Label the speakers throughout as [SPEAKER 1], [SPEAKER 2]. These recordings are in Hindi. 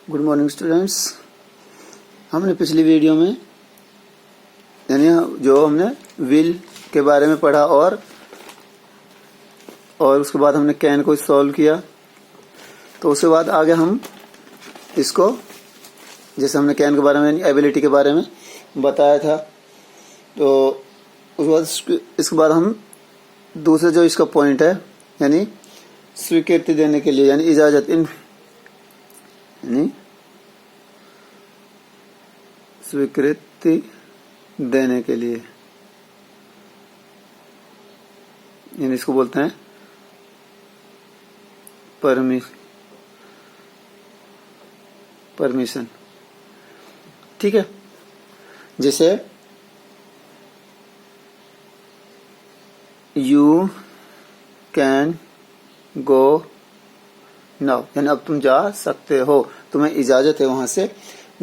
[SPEAKER 1] Good morning students. हमने पिछली वीडियो में यानी जो हमने विल के बारे में पढ़ा और उसके बाद हमने कैन को सॉल्व किया। तो उसके बाद आगे हम इसको जैसे हमने कैन के बारे में यानी एबिलिटी के बारे में बताया था, तो उसके बाद इसके बाद हम दूसरे जो इसका पॉइंट है यानी स्वीकृति देने के लिए यानी इजाजत यानी स्वीकृति देने के लिए यानी इसको बोलते हैं परमिशन। ठीक है, जैसे यू कैन गो नाउ यानी अब तुम जा सकते हो, तुम्हें इजाजत है वहां से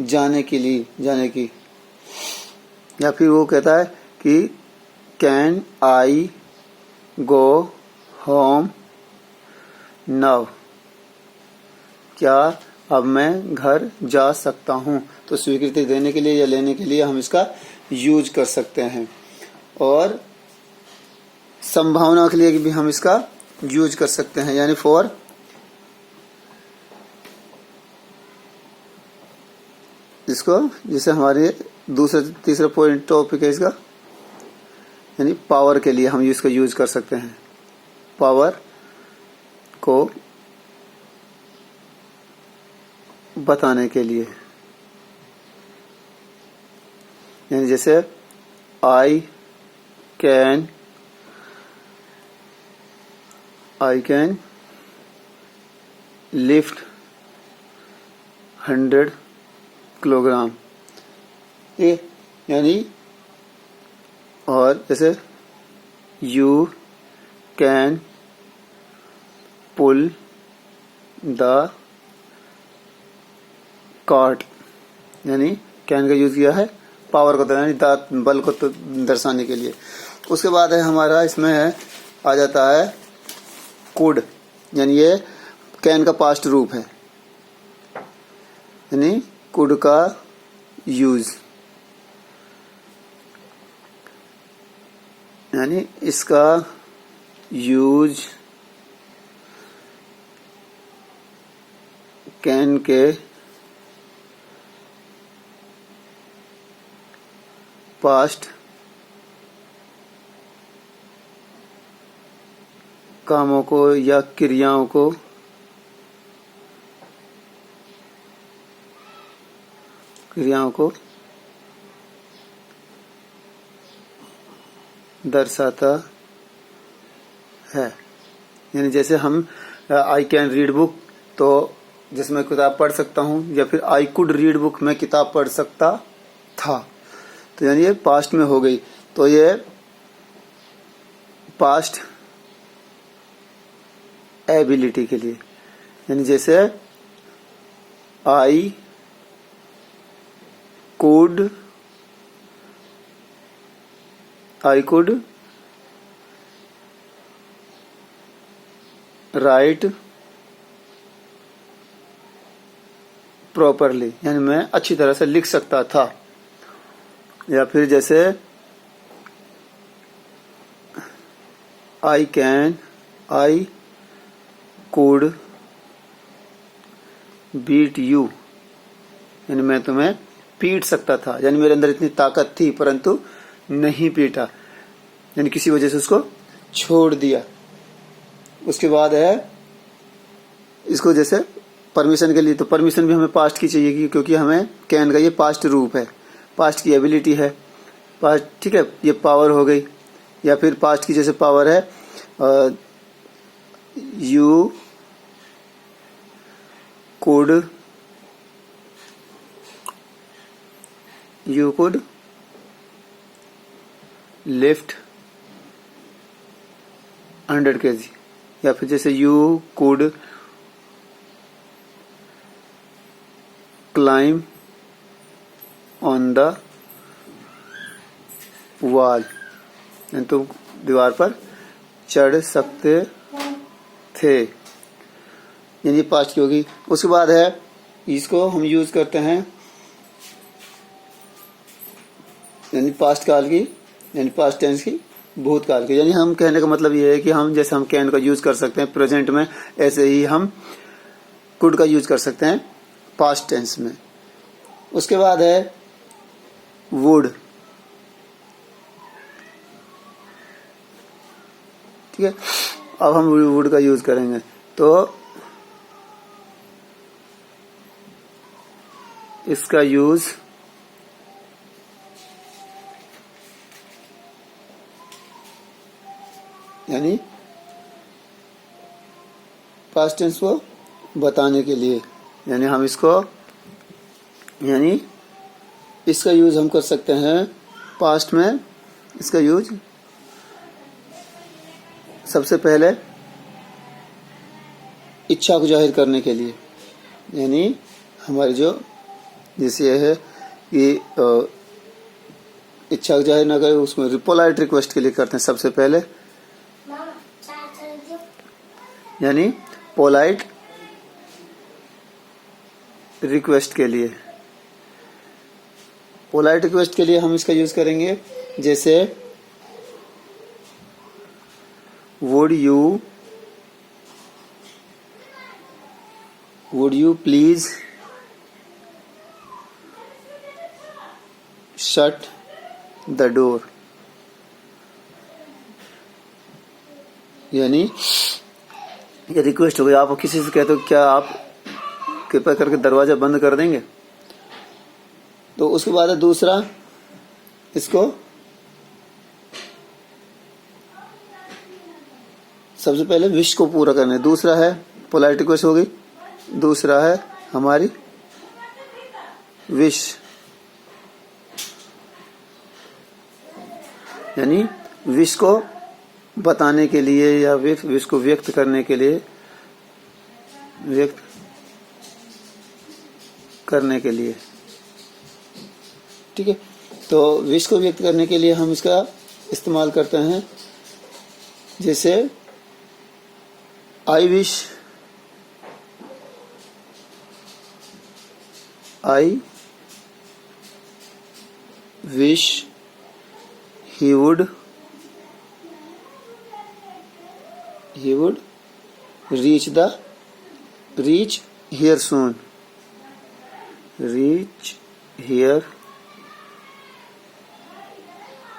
[SPEAKER 1] जाने की। या फिर वो कहता है कि can I go home now, क्या अब मैं घर जा सकता हूं। तो स्वीकृति देने के लिए या लेने के लिए हम इसका यूज कर सकते हैं, और संभावना के लिए भी हम इसका यूज कर सकते हैं यानी फॉर इसको जैसे हमारे तीसरा पॉइंट टॉपिक है इसका यानी पावर के लिए हम इसका यूज कर सकते हैं। पावर को बताने के लिए यानी जैसे आई कैन लिफ्ट 100 किलोग्राम ये यानी, और जैसे you can pull the cart यानी कैन का यूज किया है पावर को यानी बल को दर्शाने के लिए। उसके बाद है हमारा इसमें आ जाता है कुड यानी ये कैन का पास्ट रूप है यानी कुड का यूज यानी इसका यूज कैन के पास्ट कामों को या क्रियाओं को दर्शाता है। यानी जैसे हम आई कैन रीड बुक, तो जैसे मैं किताब पढ़ सकता हूँ, या फिर आई कुड रीड बुक मैं किताब पढ़ सकता था, तो यानी ये पास्ट में हो गई। तो ये पास्ट एबिलिटी के लिए यानी जैसे आई कुड राइट प्रॉपरली यानी मैं अच्छी तरह से लिख सकता था। या फिर जैसे आई कुड बीट यू यानी मैं तुम्हें पीट सकता था, यानी मेरे अंदर इतनी ताकत थी परंतु नहीं पीटा, यानी किसी वजह से उसको छोड़ दिया। उसके बाद है इसको जैसे परमिशन के लिए, तो परमिशन भी हमें पास्ट की चाहिए क्योंकि हमें कैन का ये पास्ट रूप है, पास्ट की एबिलिटी है पास्ट। ठीक है, ये पावर हो गई। या फिर पास्ट की जैसे पावर है यू कुड लिफ्ट 100 kg। या फिर जैसे you could climb on the wall यानी तुम दीवार पर चढ़ सकते थे, यानी पास्ट की होगी। उसके बाद है इसको हम यूज करते हैं यानी पास्ट काल की, यानी पास्ट टेंस की, भूतकाल की। यानी हम कहने का मतलब ये है कि हम जैसे हम कैन का यूज कर सकते हैं प्रेजेंट में, ऐसे ही हम कुड का यूज कर सकते हैं पास्ट टेंस में। उसके बाद है वुड। ठीक है, अब हम वुड का यूज करेंगे। तो इसका यूज यानी पास्ट टेंस को बताने के लिए, यानी हम इसको, यानी इसका यूज हम कर सकते हैं पास्ट में। इसका यूज सबसे पहले इच्छा को जाहिर करने के लिए, यानी हमारी जो जैसे यह है कि इच्छा को जाहिर ना करें, उसमें पोलाइट रिक्वेस्ट के लिए करते हैं सबसे पहले, यानी पोलाइट रिक्वेस्ट के लिए। पोलाइट रिक्वेस्ट के लिए हम इसका यूज करेंगे, जैसे would you please shut the door, यानी ये रिक्वेस्ट हो गई। आप किसी से कहते हो क्या आप कृपया करके दरवाजा बंद कर देंगे। तो उसके बाद है दूसरा, इसको सबसे पहले विश को पूरा करना है। दूसरा है पोलाइट रिक्वेस्ट हो गई, दूसरा है हमारी विश, यानी विश को बताने के लिए या विश को व्यक्त करने के लिए, ठीक है। तो विश को व्यक्त करने के लिए हम इसका इस्तेमाल करते हैं, जैसे I wish he would reach here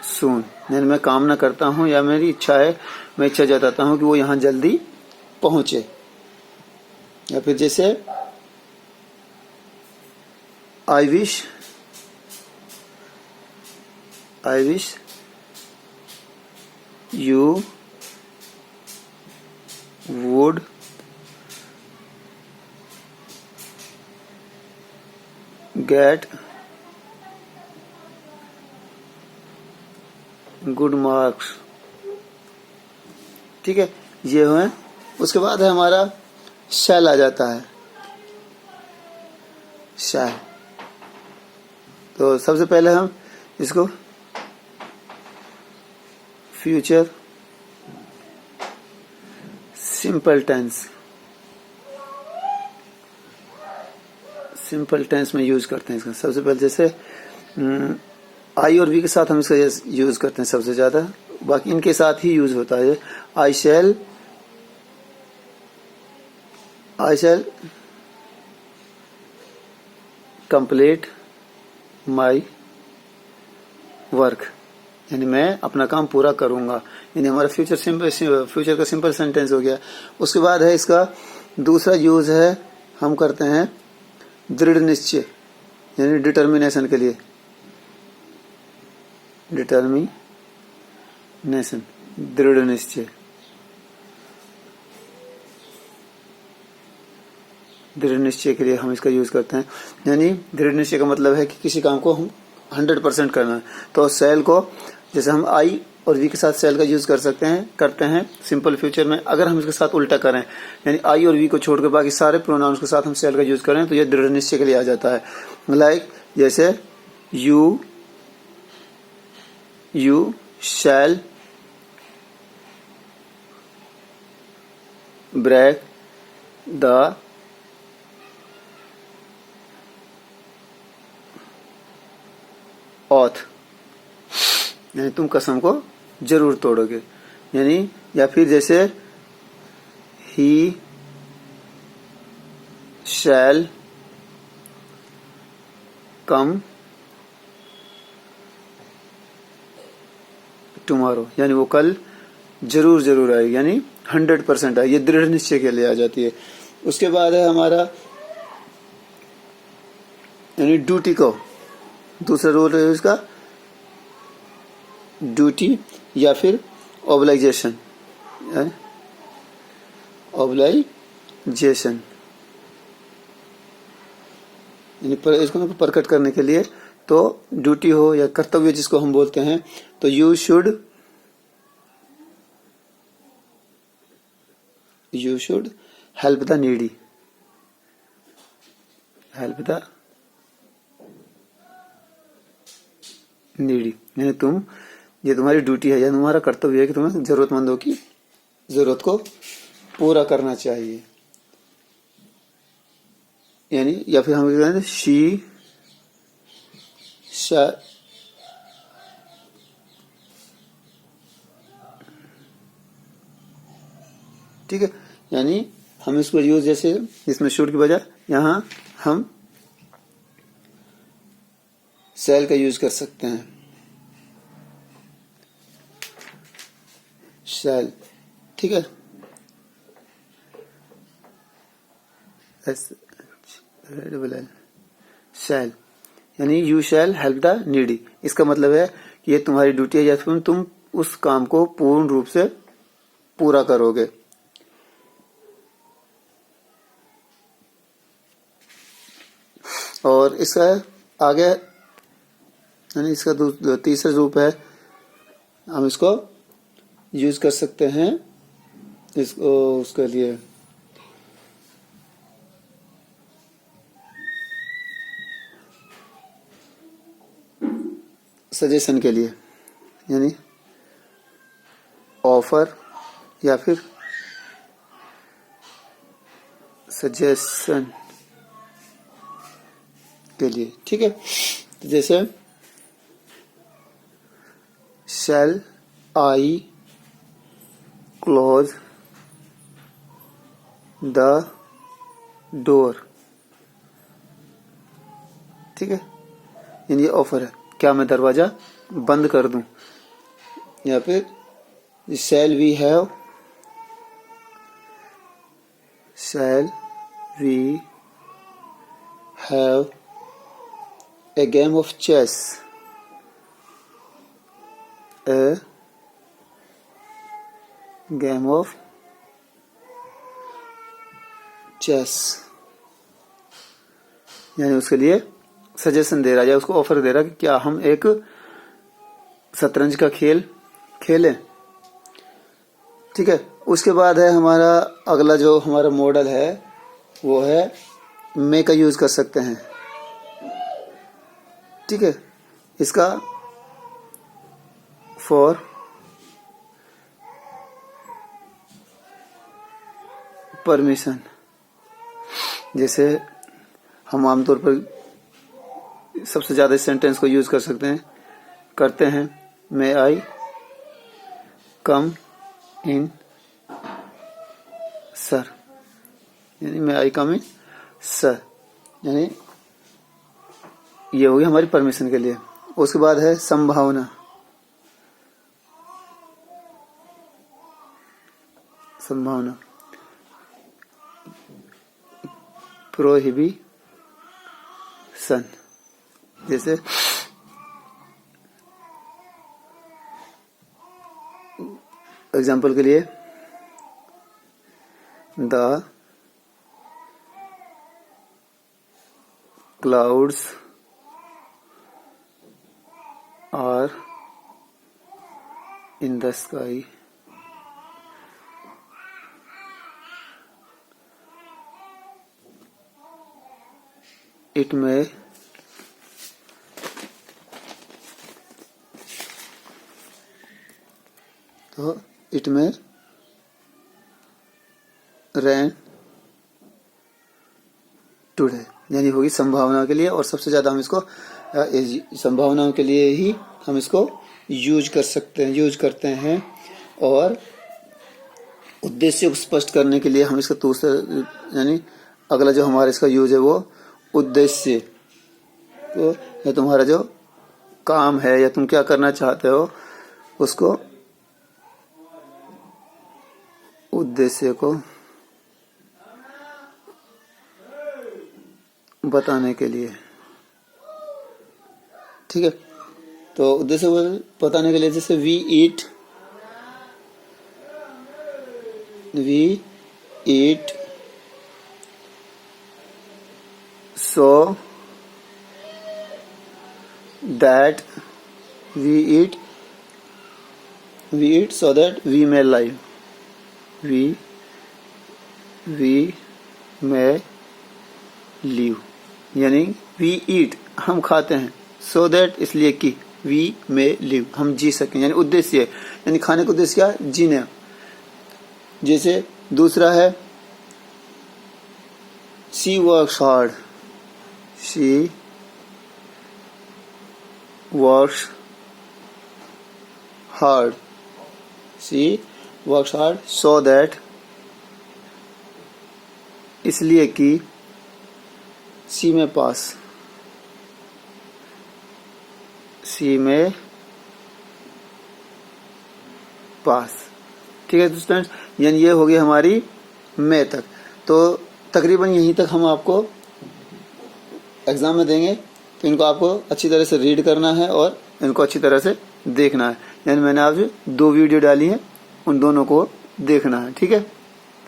[SPEAKER 1] soon, यानी मैं कामना करता हूं या मेरी इच्छा है, मैं इच्छा जताता हूं कि वो यहां जल्दी पहुंचे। या फिर जैसे I wish you would get good marks। ठीक है, ये है। उसके बाद है हमारा शैल आ जाता है, शैल। तो सबसे पहले हम इसको फ्यूचर सिंपल टेंस में यूज करते हैं इसका। सबसे पहले जैसे आई और वी के साथ हम इसका यूज करते हैं सबसे ज्यादा, बाकी इनके साथ ही यूज होता है। आई शैल कंप्लीट माई वर्क, यानी मैं अपना काम पूरा करूंगा, यानी हमारा फ्यूचर का सिंपल सेंटेंस हो गया। उसके बाद है इसका दूसरा यूज है, हम करते हैं दृढ़ निश्चय, यानी डिटर्मिनेशन के लिए, दृढ़ निश्चय। दृढ़ निश्चय के लिए हम इसका यूज करते हैं, यानी दृढ़ निश्चय का मतलब है कि किसी काम को हम 100% करना है। तो सेल को जैसे हम आई और वी के साथ सेल का यूज करते हैं सिंपल फ्यूचर में। अगर हम इसके साथ उल्टा करें, यानी आई और वी को छोड़कर बाकी सारे प्रोनाउंस के साथ हम सेल का यूज करें, तो ये दृढ़ निश्चय के लिए आ जाता है। लाइक जैसे you shall break the oath, यानी तुम कसम को जरूर तोड़ोगे। यानी या फिर जैसे ही शैल कम टुमारो, यानी वो कल जरूर जरूर आएगी, यानी 100% आएगी, ये दृढ़ निश्चय के लिए आ जाती है। उसके बाद है हमारा यानी ड्यूटी को, दूसरा रूल है इसका ड्यूटी या फिर ऑब्लाइजेशन, ऑब्लाइजेशन यानी इसको प्रकट करने के लिए, तो ड्यूटी हो या कर्तव्य जिसको हम बोलते हैं, तो you should help the needy, help the needy, यानी तुम, ये तुम्हारी ड्यूटी है या तुम्हारा कर्तव्य है कि तुम्हें जरूरतमंदों की जरूरत को पूरा करना चाहिए। यानी या फिर हम कहते हैं शी ठीक है, यानी हम इसको यूज जैसे इसमें शुड की बजाय यहां हम शैल का यूज कर सकते हैं, शैल, ठीक है। शैल यानी you shall help the needy, इसका मतलब है कि ये तुम्हारी ड्यूटी है या फिर तुम उस काम को पूर्ण रूप से पूरा करोगे। और इसका आगे यानी इसका तीसरा रूप है, हम इसको यूज कर सकते हैं इसको उसके लिए सजेशन के लिए, यानी ऑफर या फिर सजेशन के लिए, ठीक है। तो जैसे शैल आई क्लोज द डोर, ठीक है, यानी ये ऑफर है, क्या मैं दरवाजा बंद कर दूं। या फिर shall we have a game of chess, a game of chess, यानी उसके लिए सजेशन दे रहा है या उसको ऑफर दे रहा है कि क्या हम एक शतरंज का खेल खेलें, ठीक है। उसके बाद है हमारा अगला जो हमारा मॉडल है वो है मे का यूज कर सकते हैं, ठीक है। इसका फॉर परमिशन, जैसे हम आमतौर पर सबसे ज्यादा इस सेंटेंस को यूज करते हैं मे आई कम इन सर, यानी मे आई कम इन सर, यानी ये होगी हमारी परमिशन के लिए। उसके बाद है संभावना, संभावना प्रोहिबिशन, जैसे एग्जाम्पल के लिए the clouds are in the sky, it में तो इट में रेन टुडे, यानी होगी संभावना के लिए, और सबसे ज्यादा हम इसको संभावनाओं के लिए ही हम इसको यूज करते हैं। और उद्देश्य को स्पष्ट करने के लिए हम इसका दूसरा यानी अगला जो हमारा इसका यूज है वो उद्देश्य, तो या तुम्हारा जो काम है या तुम क्या करना चाहते हो उसको उद्देश्य को बताने के लिए। ठीक है, तो उद्देश्य को बताने के लिए जैसे we eat so that we eat so that we may live, we may live, यानी we eat हम खाते हैं, so that इसलिए कि we may live हम जी सकें, यानी उद्देश्य है, यानी खाने का उद्देश्य क्या है? जीने। जैसे दूसरा है she works hard, she works hard so that इसलिए कि सी में पास ठीक है स्टूडेंट्स, यानी ये हो गई हमारी मैं तक। तो तकरीबन यहीं तक हम आपको एग्जाम में देंगे, तो इनको आपको अच्छी तरह से रीड करना है और इनको अच्छी तरह से देखना है। यानी मैंने आज 2 वीडियो डाली है, उन दोनों को देखना है। ठीक है।